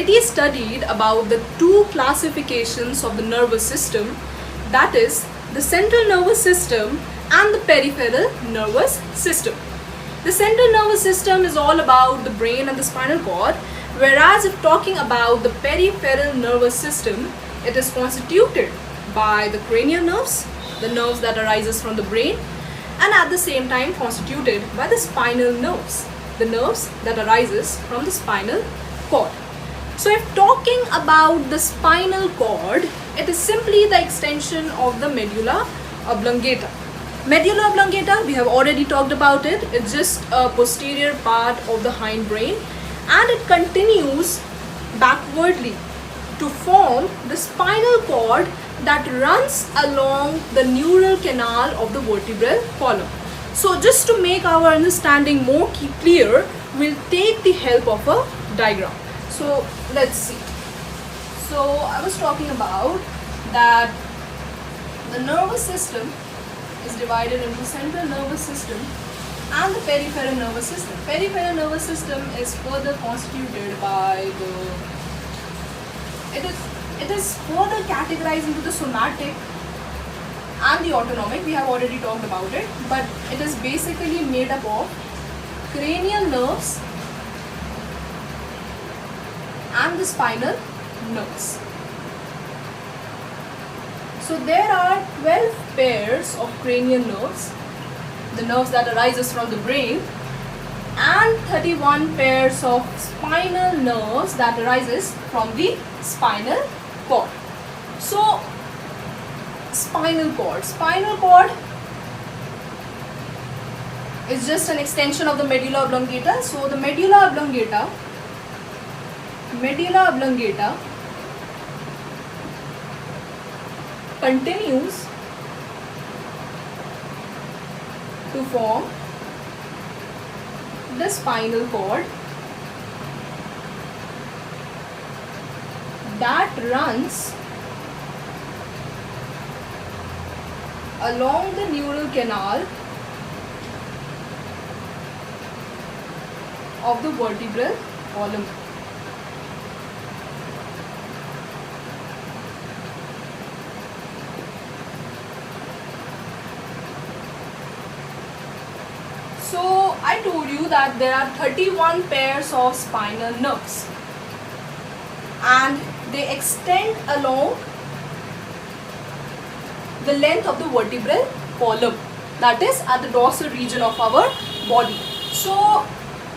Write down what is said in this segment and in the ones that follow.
already studied about the two classifications of the nervous system, that is the central nervous system and the peripheral nervous system. The central nervous system is all about the brain and the spinal cord, whereas if talking about the peripheral nervous system, it is constituted by the cranial nerves, the nerves that arises from the brain, and at the same time constituted by the spinal nerves, the nerves that arises from the spinal cord. So if talking about the spinal cord, it is simply the extension of the medulla oblongata. Medulla oblongata, we have already talked about it. It's just a posterior part of the hindbrain, and it continues backwardly to form the spinal cord that runs along the neural canal of the vertebral column. So just to make our understanding more clear, we'll take the help of a diagram. So let's see. So I was talking about that the nervous system is divided into central nervous system and the peripheral nervous system. Peripheral nervous system is further constituted by it is further categorized into the somatic and the autonomic. We have already talked about it, but it is basically made up of cranial nerves and the spinal nerves. So there are 12 pairs of cranial nerves, the nerves that arises from the brain, and 31 pairs of spinal nerves that arises from the spinal cord. So spinal cord is just an extension of the medulla oblongata. So the medulla oblongata continues to form the spinal cord that runs along the neural canal of the vertebral column. So I told you that there are 31 pairs of spinal nerves and they extend along the length of the vertebral column, that is at the dorsal region of our body. So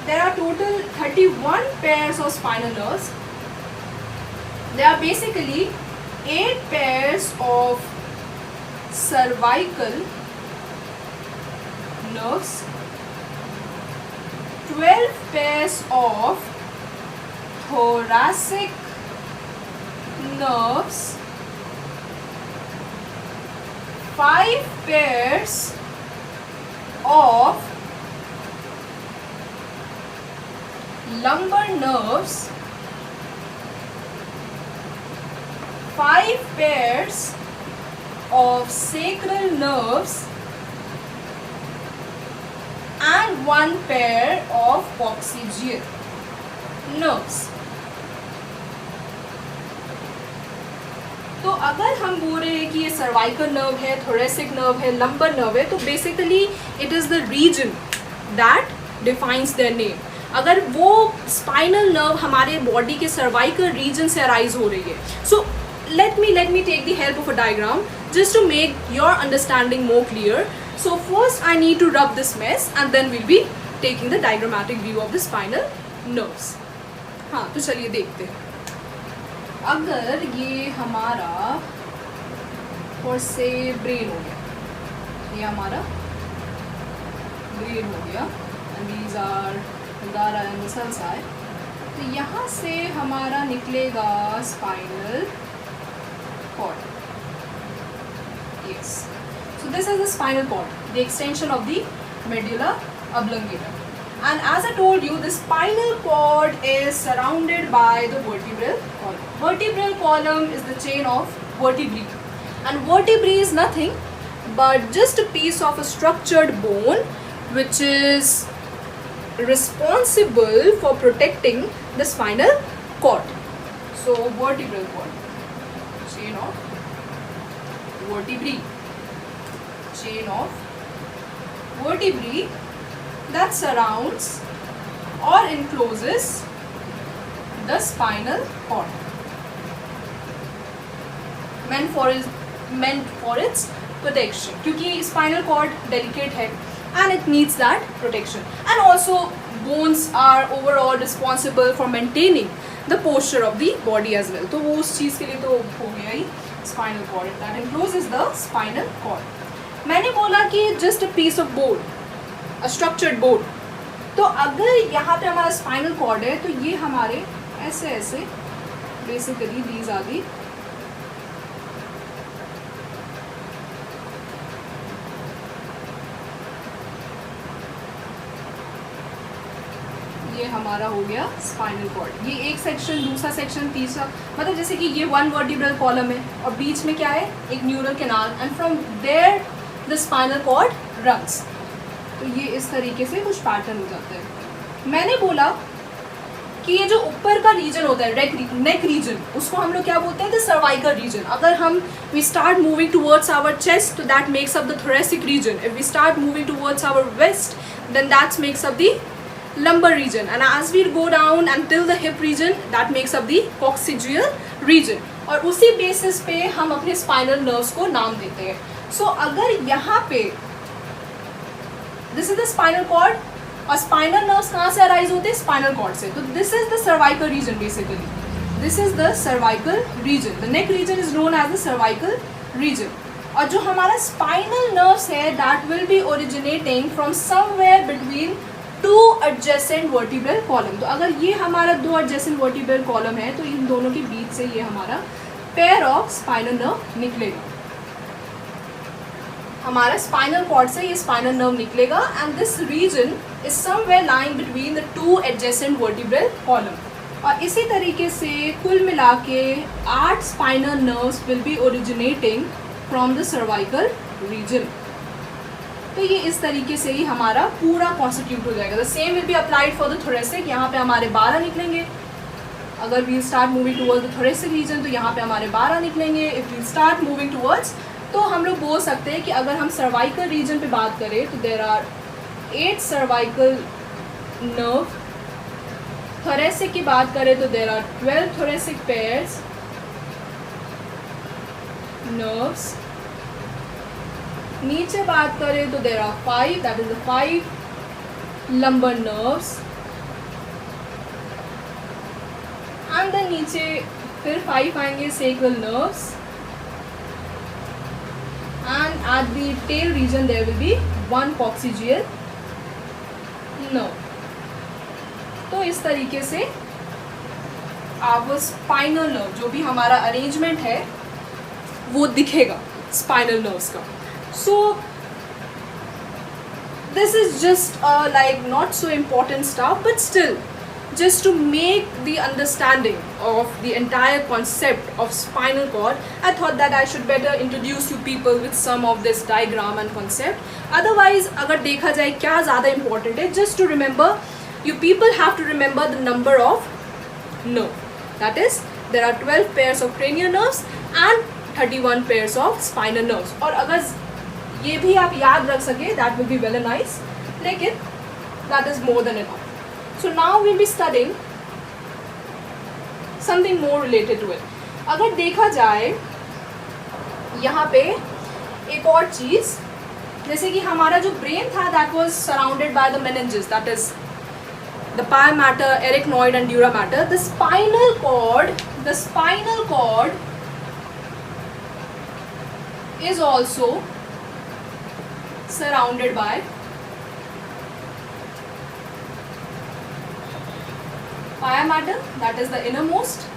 there are total 31 pairs of spinal nerves. There are basically 8 pairs of cervical nerves, 12 pairs of thoracic nerves, 5 pairs of lumbar nerves, 5 pairs of sacral nerves, and 1 pair of coccygeal nerves. तो अगर हम बोल रहे हैं कि ये cervical nerve है, thoracic nerve है, लंबर नर्व है, तो basically it is the region that defines their name. अगर वो स्पाइनल नर्व हमारे बॉडी के सर्वाइकल रीजन से अराइज हो रही है, सो let me take the help of a diagram just to make your understanding more clear. So first I need to rub this mess and then we'll be taking the diagrammatic view of the spinal nerves. हाँ, तो चलिए देखते हैं. अगर ये हमारा और से ब्रेन हो गया, ये हमारा ब्रेन हो गया and these are medulla and the sulci, तो यहाँ से हमारा निकलेगा spinal cord. Yes. So this is the spinal cord, the extension of the medulla oblongata. And as I told you, the spinal cord is surrounded by the vertebral column. Vertebral column is the chain of vertebrae. And vertebrae is nothing but just a piece of a structured bone which is responsible for protecting the spinal cord. So vertebral cord, chain of vertebrae, chain of vertebrae that surrounds or encloses the spinal cord, meant for its protection, क्योंकि spinal cord delicate है and it needs that protection, and also bones are overall responsible for maintaining the posture of the body as well. तो वो उस चीज़ के लिए तो हो गया ही spinal cord that encloses the spinal cord. मैंने बोला कि just a piece of bone, a structured bone. तो अगर यहाँ पे हमारा spinal cord है तो ये हमारे ऐसे ऐसे basically these are the ये हमारा हो गया स्पाइनल कॉर्ड. ये एक सेक्शन, दूसरा सेक्शन, तीसरा, मतलब जैसे कि ये वन वर्टिब्रल कॉलम है और बीच में क्या है, एक neural canal, and from there the spinal cord runs. तो ये इस तरीके से कुछ पैटर्न हो जाता है. मैंने बोला कि ये जो ऊपर का रीजन होता है नेक रीजन, उसको हम लोग क्या बोलते हैं, द सर्वाइकल रीजन. अगर हम we start moving towards our chest तो that makes up the thoracic region. If we start moving towards our waist then that makes up the lumbar region, and as we go down until the hip region that makes up the coccygeal region. और उसी basis पे हम अपने spinal nerves को नाम देते हैं. सो अगर यहाँ पे this is the spinal cord और स्पाइनल नर्व्स कहाँ से अराइज होते हैं, स्पाइनल कॉर्ड से. तो this is the cervical region basically, this is the cervical region. The neck region is known as the cervical region. और जो हमारा स्पाइनल नर्व्स है that will be originating from somewhere between two adjacent vertebral column. तो अगर ये हमारा दो adjacent vertebral column है तो इन दोनों के बीच से ये हमारा पेयर ऑफ स्पाइनल नर्व निकलेगा. हमारा स्पाइनल कॉर्ड से ये स्पाइनल नर्व निकलेगा and this region is somewhere lying between the two adjacent vertebral column. और इसी तरीके से कुल मिला के 8 spinal nerves will be originating from the cervical region. तो ये इस तरीके से ही हमारा पूरा कॉन्स्टिट्यूट हो जाएगा. The same will be applied for the thoracic. यहाँ पे हमारे 12 निकलेंगे. अगर we start moving towards the thoracic region तो यहाँ पे हमारे 12 निकलेंगे. If we start moving towards तो हम लोग बोल सकते हैं कि अगर हम सर्वाइकल रीजन पे बात करें तो there are 8 cervical nerve. Thoracic की बात करें तो there are 12 thoracic pairs nerves. नीचे बात करें तो there are 5, that is the 5 lumbar nerves. And then नीचे फिर 5 आएंगे sacral nerves. And at the tail region there will be 1 coccygeal nerve. तो इस तरीके से आवर स्पाइनल नर्व जो भी हमारा अरेंजमेंट है वो दिखेगा स्पाइनल नर्व्स का. So this is just like not so important stuff, but still just to make the understanding of the entire concept of spinal cord, I thought that I should better introduce you people with some of this diagram and concept. Otherwise अगर देखा जाए क्या ज़्यादा important है, just to remember, you people have to remember the number of nerve. That is, there are 12 pairs of cranial nerves and 31 pairs of spinal nerves. और अगर ये भी आप याद रख सके that will be very nice, लेकिन that is more than enough. So now will be studying something more related to it. अगर देखा जाए यहाँ पे एक और चीज़, जैसे कि हमारा जो ब्रेन था that was surrounded by the meninges, that is the pia mater, arachnoid and dura mater. The spinal cord is also surrounded by pia mater, that is the innermost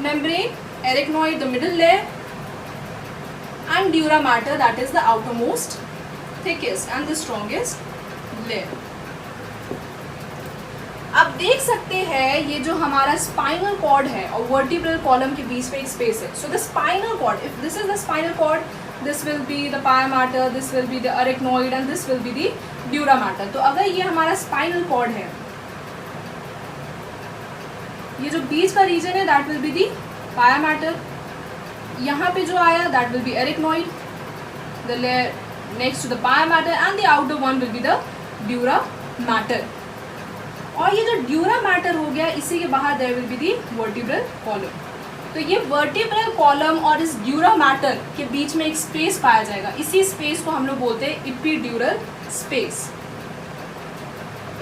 membrane, arachnoid the middle layer, and dura mater, that is the outermost, thickest and the strongest layer. आप देख सकते हैं ये जो हमारा spinal cord है और vertebral column के बीच में एक स्पेस है. So the spinal cord, if this is the spinal cord, this will be the pia mater, this will be the arachnoid and this will be the dura mater. तो अगर ये हमारा spinal cord है ये जो बीच का reason है that will be दी पाया मैटर. यहाँ पे जो आया that will be arachnoid, the layer next to the pia mater, and the outer one will be the dura mater. और ये जो ड्यूरा मैटर हो गया, इसी के बाहर there will be the vertebral column. तो ये वर्टिब्रल कॉलम और इस ड्यूरा मैटर के बीच में एक स्पेस पाया जाएगा. इसी स्पेस को हम लोग बोलते हैं epidural space.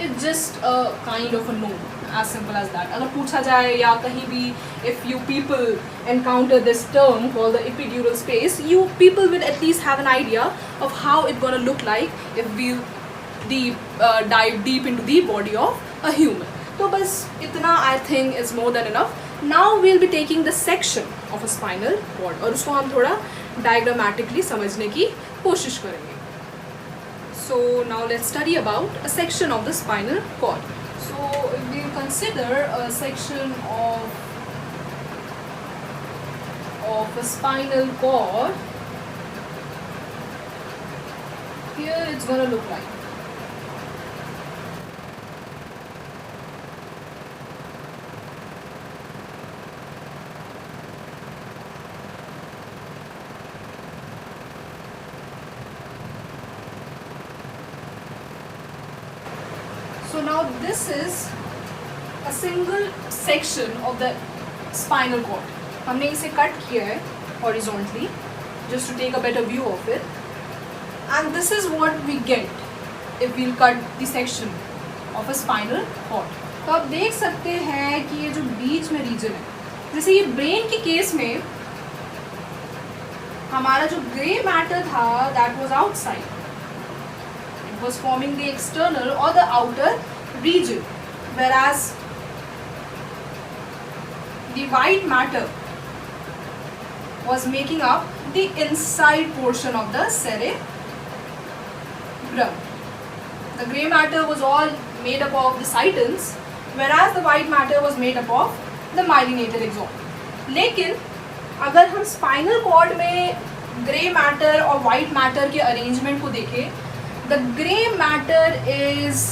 It's just a kind of a node, as simple as that. अगर पूछा जाए या कहीं भी if you people encounter this term called the epidural space, you people will at least have an idea of how it's gonna look like if we dive deep into the body of a human. तो बस इतना I think is more than enough. Now we'll be taking the section of a spinal cord और उसको हम थोड़ा diagrammatically समझने की कोशिश करेंगे. So now let's study about a section of the spinal cord. So if we consider a section of a spinal cord, here it's going to look like. So now this is a single section of the spinal cord. हमने इसे cut किया है horizontally just to take a better view of it, and this is what we get if we'll cut the section of a spinal cord. तो आप देख सकते हैं कि ये जो बीच में रीजन है, जैसे ये ब्रेन के केस में हमारा जो ग्रे मैटर था that was outside. Was forming the external or the outer region, whereas the white matter was making up the inside portion of the cerebrum. The grey matter was all made up of the cytins, whereas the white matter was made up of the myelinated axon. लेकिन अगर हम spinal cord में grey matter और white matter के arrangement को देखें, the grey matter is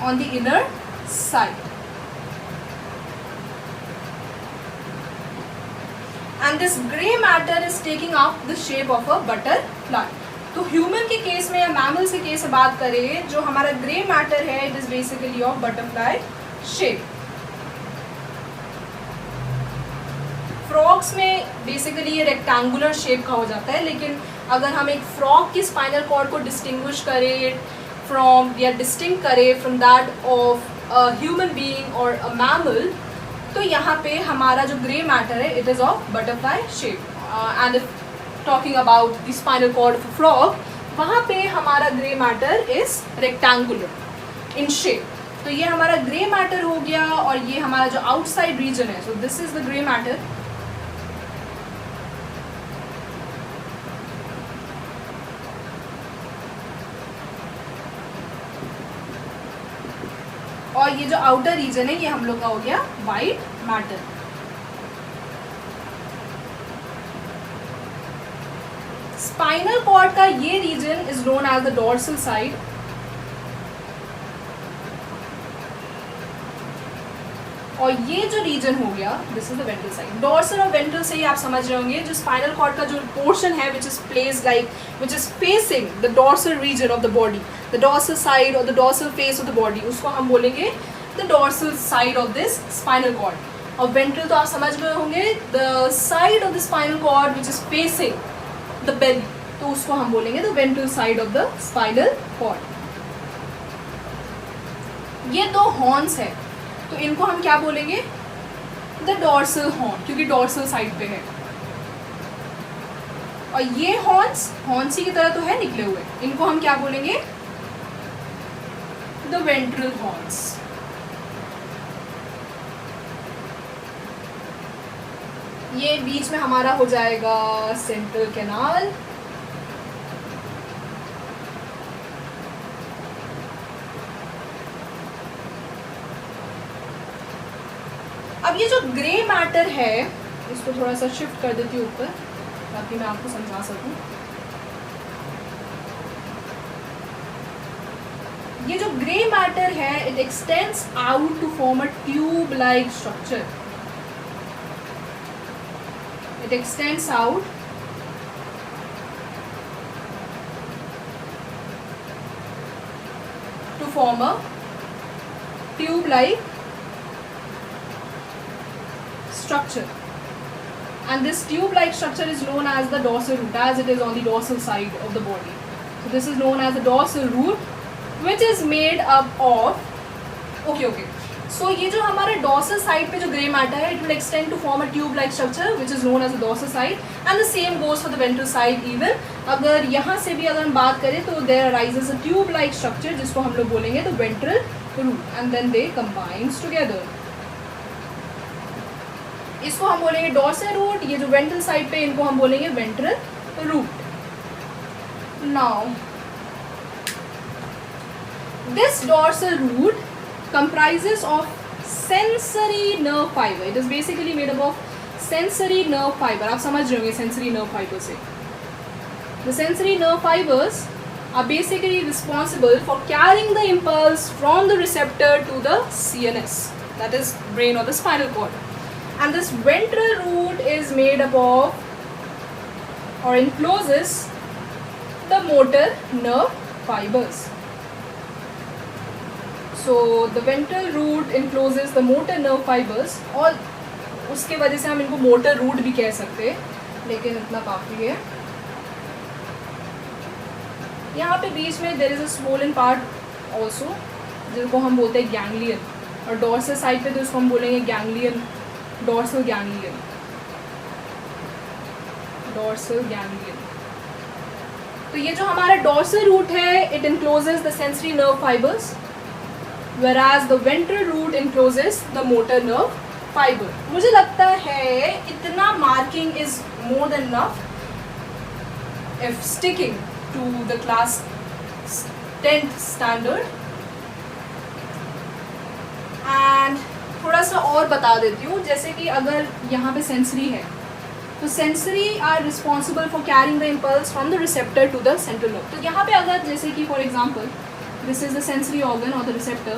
on the inner side and this grey matter is taking up the shape of a butterfly. तो human के केस में या मैमल के केस में बात करें, जो हमारा ग्रे मैटर है it is basically of butterfly shape. Frogs में बेसिकली ये रेक्टेंगुलर शेप का हो जाता है, लेकिन अगर हम एक फ्रॉग की स्पाइनल कॉर्ड को डिस्टिंग्विश करें फ्रॉम या डिस्टिंक्ट करें from that of a human being और अ मैमल, तो यहाँ पे हमारा जो ग्रे मैटर है it is of butterfly shape. And if talking about the spinal cord of a frog, वहाँ पे हमारा grey matter is rectangular in shape. तो ये हमारा ग्रे मैटर हो गया और ये हमारा जो आउटसाइड रीजन है, so this is the grey matter. और ये जो आउटर रीजन है ये हम लोग का हो गया वाइट मैटर. स्पाइनल कॉर्ड का ये region is known as the dorsal side. और ये जो रीजन हो गया this is the ventral side. Dorsal और वेंट्रल से ही आप समझ रहे होंगे जो स्पाइनल कॉर्ड का जो पोर्शन है which is place like which is facing the dorsal region of the body, the dorsal side और the dorsal face of the body, उसको हम बोलेंगे the dorsal side of this spinal cord. और ventral तो आप समझ गए होंगे the side of the spinal cord which is facing the belly, तो उसको हम बोलेंगे the ventral side of the spinal cord. ये दो हॉर्न्स है तो इनको हम क्या बोलेंगे द डॉर्सल हॉर्न, क्योंकि डॉर्सल साइड पे है. और ये हॉर्न्स हॉर्न्सी की तरह तो है निकले हुए, इनको हम क्या बोलेंगे द वेंट्रल हॉर्न्स. ये बीच में हमारा हो जाएगा सेंट्रल कैनाल. अब ये जो ग्रे मैटर है इसको थोड़ा सा शिफ्ट कर देती हूँ ऊपर ताकि मैं आपको समझा सकूँ. ये जो ग्रे मैटर है it extends out to form a tube like structure. It extends out to form a tube like structure, and this tube like structure is known as the dorsal root, as it is on the dorsal side of the body. So this is known as the dorsal root, which is made up of so ये जो हमारे dorsal side पे जो grey matter है, it will extend to form a tube like structure which is known as the dorsal side, and the same goes for the ventral side even. अगर यहाँ से भी अगर हम बात करें तो there arises a tube like structure जिसको हम लोग बोलेंगे the ventral root, and then they combines together. इसको हम बोलेंगे डॉर्सल रूट. ये जो वेंट्रल साइड पे इनको हम बोलेंगे ventral root. Now this dorsal root comprises of sensory nerve fiber. It is basically made up of sensory nerve fiber. आप समझ रहे होंगे sensory nerve fiber से. The sensory nerve fibers are basically responsible for carrying the impulse from the receptor to the CNS, that is brain or the spinal cord. And this ventral root is made up of or encloses the motor nerve fibers. So the ventral root encloses the motor nerve fibers, और उसके वजह से हम इनको motor root भी कह सकते हैं, लेकिन इतना काफ़ी है. यहाँ पे बीच में there is a swollen part also जिसको हम बोलते हैं ganglion, और dorsal side पे तो इसको हम बोलेंगे ganglion, dorsal ganglion. तो ये जो हमारा dorsal root है it encloses the sensory nerve fibers, whereas the ventral root encloses the motor nerve fiber. मुझे लगता है इतना marking is more than enough if sticking to the class 10th standard. And थोड़ा सा और बता देती हूँ, जैसे कि अगर यहाँ पे सेंसरी है तो sensory are responsible for carrying the impulse from the receptor to the central nerve. तो यहाँ पे अगर जैसे कि for example this is the sensory organ और the receptor,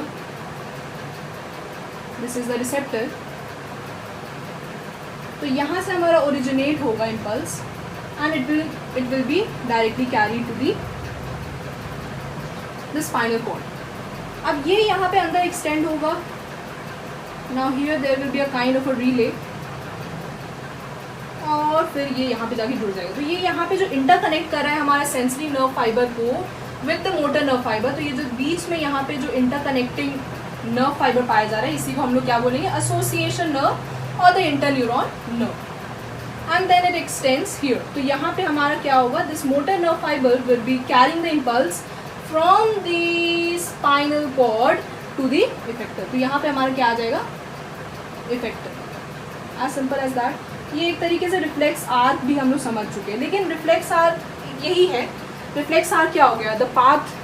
this is the receptor, तो यहाँ से हमारा ओरिजिनेट होगा impulse and it will be directly carry to the spinal cord. अब ये यहाँ पे अंदर एक्सटेंड होगा. Now here there will be a kind of a relay, और फिर ये यहाँ पे जाके जुड़ जाएगा. तो ये यहाँ पे जो इंटरकनेक्ट कर रहा है हमारे सेंसरी नर्व फाइबर को with the motor nerve fibre, तो ये जो बीच में यहाँ पे जो इंटरकनेक्टिंग नर्व फाइबर पाया जा रहा है इसी को हम लोग क्या बोलेंगे, एसोसिएशन नर्व और the interneuron nerve. And then it extends here. तो यहाँ पे हमारा क्या होगा, this motor nerve fibre will be carrying the impulse from the spinal cord to the effector. तो यहाँ पे हमारा क्या आ जाएगा, effector. As simple as that. ये एक तरीके से रिफ्लेक्स आर्क भी हम लोग समझ चुके हैं, लेकिन रिफ्लेक्स आर्क यही है. रिफ्लेक्स आर्क क्या हो गया, the path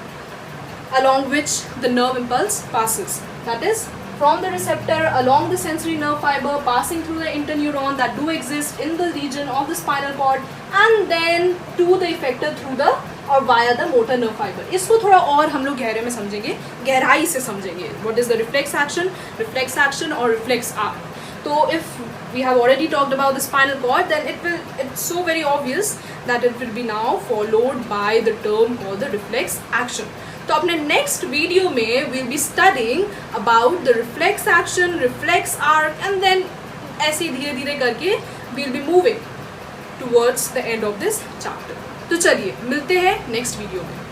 along which the nerve impulse passes, that is from the receptor along the sensory nerve fiber passing through the interneuron that do exist in the region of the spinal cord and then to the effector through the or via the motor nerve fiber. इसको थोड़ा और हम लोग गहरे में समझेंगे, गहराई से समझेंगे. What is the reflex action or reflex arc? So if we have already talked about the spinal cord, then it's so very obvious that it will be now followed by the term called the reflex action. तो अपने next video में we'll be studying about the reflex action, reflex arc, and then ऐसे धीरे धीरे करके we'll be moving towards the end of this chapter. तो चलिए मिलते हैं नेक्स्ट वीडियो में.